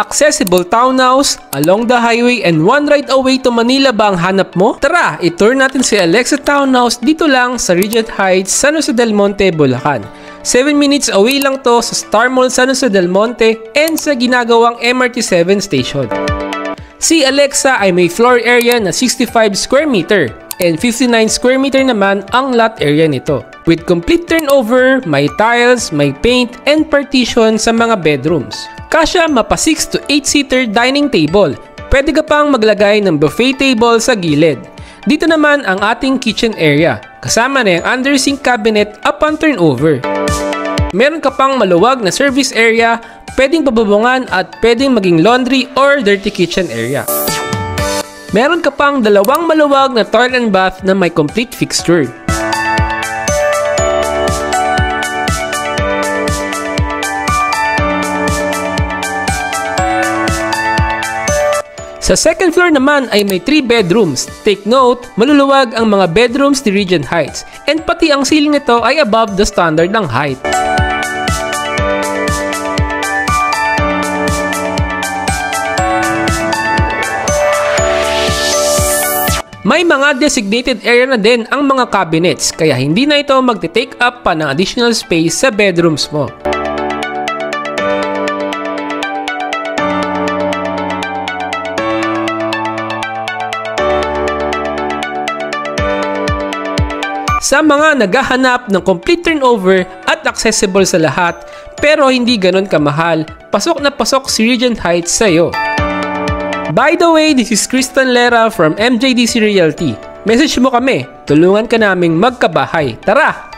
accessible townhouse, along the highway, and one ride away to Manila ba ang hanap mo? Tara, i-tour natin si Alexa Townhouse dito lang sa Regent Heights, San Jose del Monte, Bulacan. 7 minutes away lang to sa Star Mall San Jose del Monte and sa ginagawang MRT7 station. Si Alexa ay may floor area na 65 square meter and 59 square meter naman ang lot area nito. With complete turnover, may tiles, may paint, and partition sa mga bedrooms. Kasya mapa 6 to 8 seater dining table. Pwede ka pang maglagay ng buffet table sa gilid. Dito naman ang ating kitchen area. Kasama na yung under sink cabinet upon turnover. Meron ka pang maluwag na service area, pwedeng pabubungan at pwedeng maging laundry or dirty kitchen area. Meron ka pang dalawang maluwag na toilet and bath na may complete fixture. Sa second floor naman ay may 3 bedrooms. Take note, maluluwag ang mga bedrooms ni Regent Heights and pati ang ceiling nito ay above the standard ng height. May mga designated area na din ang mga cabinets kaya hindi na ito magte-take up pa ng additional space sa bedrooms mo. Sa mga naghahanap ng complete turnover at accessible sa lahat pero hindi ganon kamahal, pasok na pasok si Regent Heights sa iyo. By the way, this is Kristen Lera from MJDC Realty. Message mo kami, tulungan ka naming magkabahay. Tara!